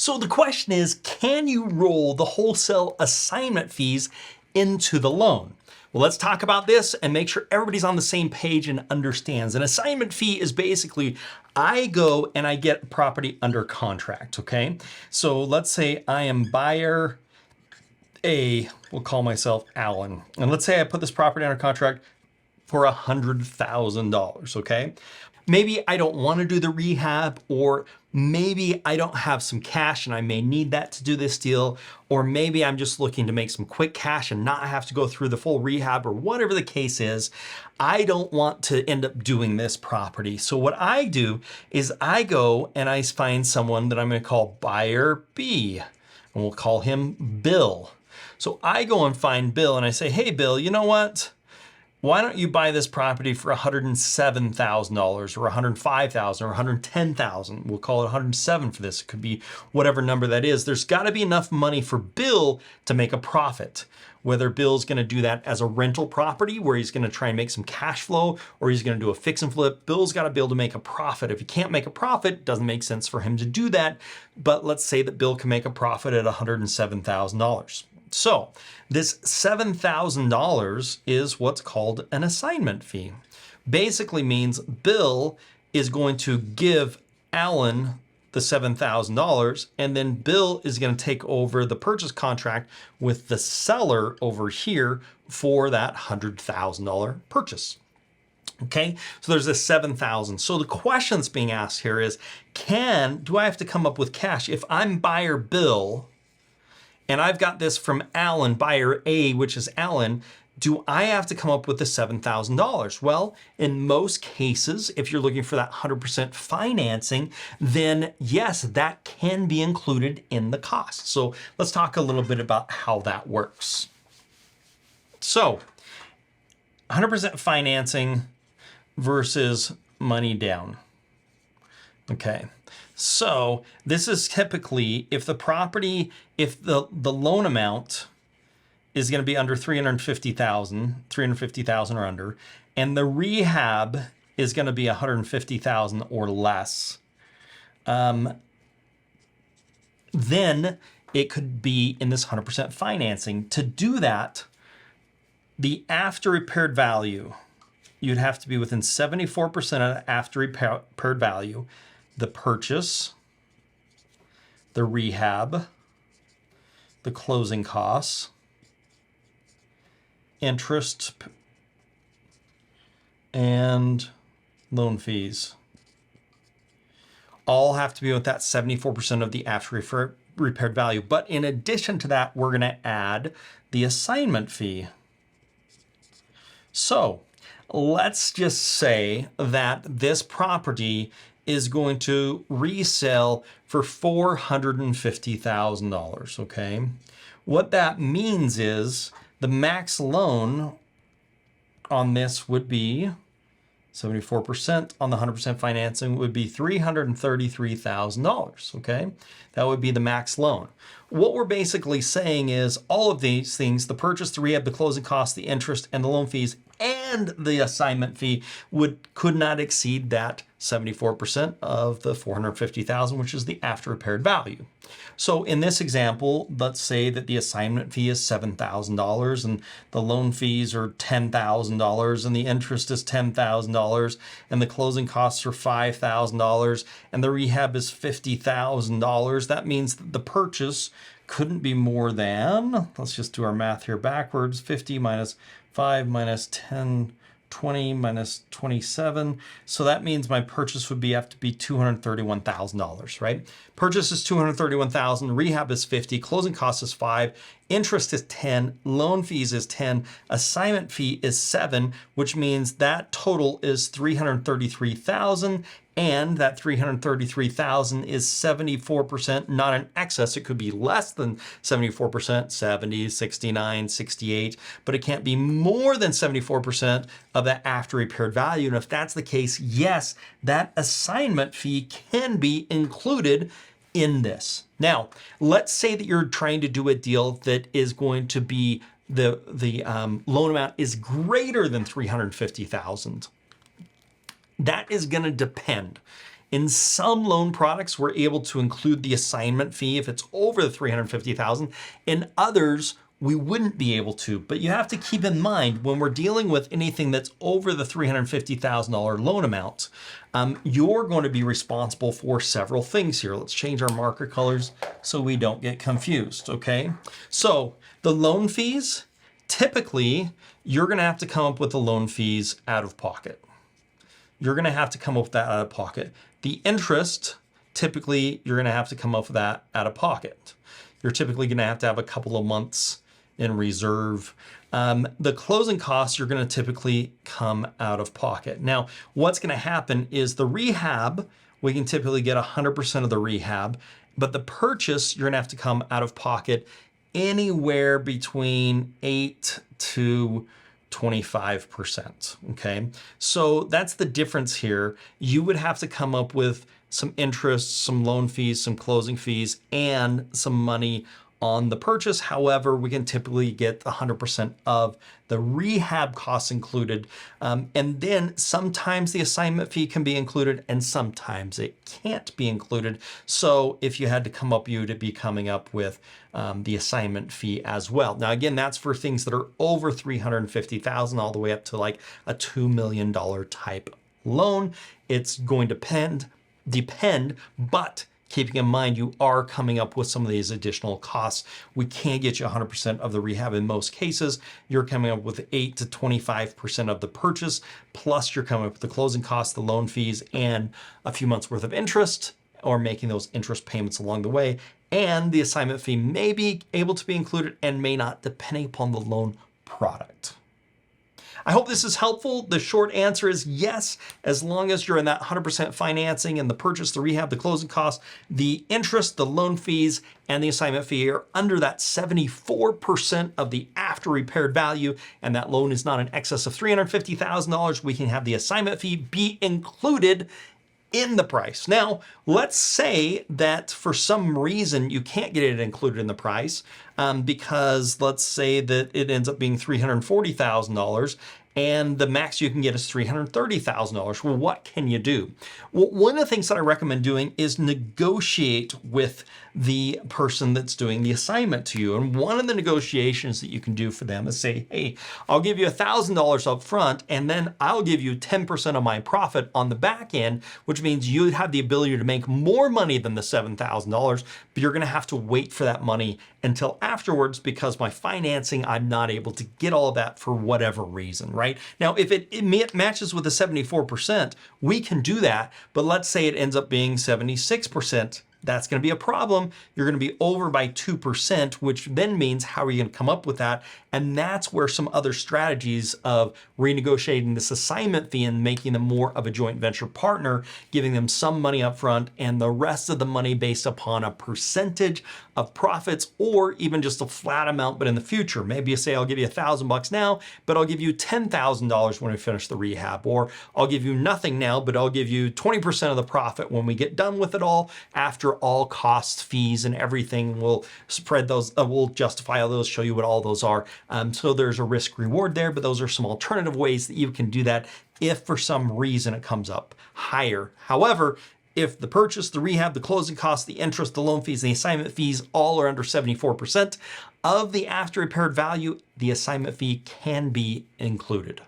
So the question is, can you roll the wholesale assignment fees into the loan? Well, let's talk about this and make sure everybody's on the same page and understands. An assignment fee is basically, I go and I get property under contract, okay? So let's say I am buyer A, we'll call myself Alan. And let's say I put this property under contract for $100,000, okay? Maybe I don't want to do the rehab, or maybe I don't have some cash and I may need that to do this deal, or maybe I'm just looking to make some quick cash and not have to go through the full rehab, or whatever the case is. I don't want to end up doing this property. So what I do is I go and I find someone that I'm going to call buyer B, and we'll call him Bill. So I go and find Bill and I say, hey, Bill, you know what? Why don't you buy this property for $107,000 or $105,000 or $110,000? We'll call it $107 for this. It could be whatever number that is. There's got to be enough money for Bill to make a profit. Whether Bill's going to do that as a rental property where he's going to try and make some cash flow, or he's going to do a fix and flip, Bill's got to be able to make a profit. If he can't make a profit, it doesn't make sense for him to do that. But let's say that Bill can make a profit at $107,000. So this $7,000 is what's called an assignment fee. Basically means Bill is going to give Alan the $7,000, and then Bill is going to take over the purchase contract with the seller over here for that $100,000 purchase. Okay, so there's this 7,000. So the question that's being asked here is, do I have to come up with cash? If I'm buyer Bill, and I've got this from Alan, buyer A, which is Alan, do I have to come up with the $7,000? Well, in most cases, if you're looking for that 100% financing, then yes, that can be included in the cost. So let's talk a little bit about how that works. So 100% financing versus money down. Okay. So this is typically if the loan amount is going to be under 350,000 or under, and the rehab is going to be 150,000 or less, then it could be in this 100% financing. To do that, the after repaired value, you'd have to be within 74% of the after repaired value. The purchase, the rehab, the closing costs, interest, and loan fees all have to be with that 74% of the after repaired value. But in addition to that, we're going to add the assignment fee. So let's just say that this property is going to resell for $450,000, okay? What that means is the max loan on this would be 74% on the 100% financing would be $333,000, okay? That would be the max loan. What we're basically saying is all of these things, the purchase, the rehab, the closing costs, the interest, and the loan fees, and the assignment fee could not exceed that 74% of the $450,000, which is the after repaired value. So in this example, let's say that the assignment fee is $7,000 and the loan fees are $10,000 and the interest is $10,000 and the closing costs are $5,000 and the rehab is $50,000. That means that the purchase couldn't be more than, let's just do our math here backwards, 50 minus 5 minus 10, 20 minus 27. So that means my purchase would have to be $231,000, right? Purchase is $231,000, rehab is 50, closing cost is 5, interest is 10, loan fees is 10, assignment fee is 7, which means that total is $333,000. And that $333,000 is 74%, not in excess. It could be less than 74%, 70, 69, 68, but it can't be more than 74% of that after repaired value. And if that's the case, yes, that assignment fee can be included in this. Now, let's say that you're trying to do a deal that is going to be the loan amount is greater than $350,000. That is going to depend. In some loan products, we're able to include the assignment fee if it's over the $350,000. In others, we wouldn't be able to, but you have to keep in mind when we're dealing with anything that's over the $350,000 loan amount, you're going to be responsible for several things here. Let's change our marker colors so we don't get confused, okay? So the loan fees, typically, you're going to have to come up with the loan fees out of pocket. You're going to have to come up with that out of pocket. The interest, typically, you're going to have to come up with that out of pocket. You're typically going to have a couple of months in reserve. The closing costs, you're going to typically come out of pocket. Now, what's going to happen is the rehab, we can typically get 100% of the rehab, but the purchase, you're going to have to come out of pocket anywhere between 8 to 25%, okay? So that's the difference here. You would have to come up with some interest, some loan fees, some closing fees, and some money on the purchase. However, we can typically get 100% of the rehab costs included. And then sometimes the assignment fee can be included and sometimes it can't be included. So if you had to come up, you would be coming up with the assignment fee as well. Now, again, that's for things that are over $350,000 all the way up to like a $2 million type loan. It's going to depend, but keeping in mind, you are coming up with some of these additional costs. We can't get you 100% of the rehab in most cases. You're coming up with 8 to 25% of the purchase, plus you're coming up with the closing costs, the loan fees, and a few months worth of interest, or making those interest payments along the way. And the assignment fee may be able to be included and may not, depending upon the loan product. I hope this is helpful. The short answer is yes, as long as you're in that 100% financing and the purchase, the rehab, the closing costs, the interest, the loan fees, and the assignment fee are under that 74% of the after repaired value, and that loan is not in excess of $350,000, we can have the assignment fee be included in the price. Now, let's say that for some reason you can't get it included in the price because let's say that it ends up being $340,000 and the max you can get is $330,000. Well, what can you do? Well, one of the things that I recommend doing is negotiate with the person that's doing the assignment to you. And one of the negotiations that you can do for them is say, hey, I'll give you $1,000 up front, and then I'll give you 10% of my profit on the back end, which means you have the ability to make more money than the $7,000, but you're going to have to wait for that money until afterwards because my financing, I'm not able to get all of that for whatever reason, right? Now, if it matches with the 74%, we can do that, but let's say it ends up being 76%. That's going to be a problem. You're going to be over by 2%, which then means how are you going to come up with that? And that's where some other strategies of renegotiating this assignment fee and making them more of a joint venture partner, giving them some money up front and the rest of the money based upon a percentage of profits or even just a flat amount, but in the future. Maybe you say, I'll give you $1,000 now, but I'll give you $10,000 when we finish the rehab, or I'll give you nothing now, but I'll give you 20% of the profit when we get done with it all. After all costs, fees, and everything, we'll spread those, we'll justify all those, show you what all those are. So there's a risk reward there, but those are some alternative ways that you can do that if for some reason it comes up higher. However, if the purchase, the rehab, the closing costs, the interest, the loan fees, the assignment fees all are under 74% of the after repaired value, the assignment fee can be included.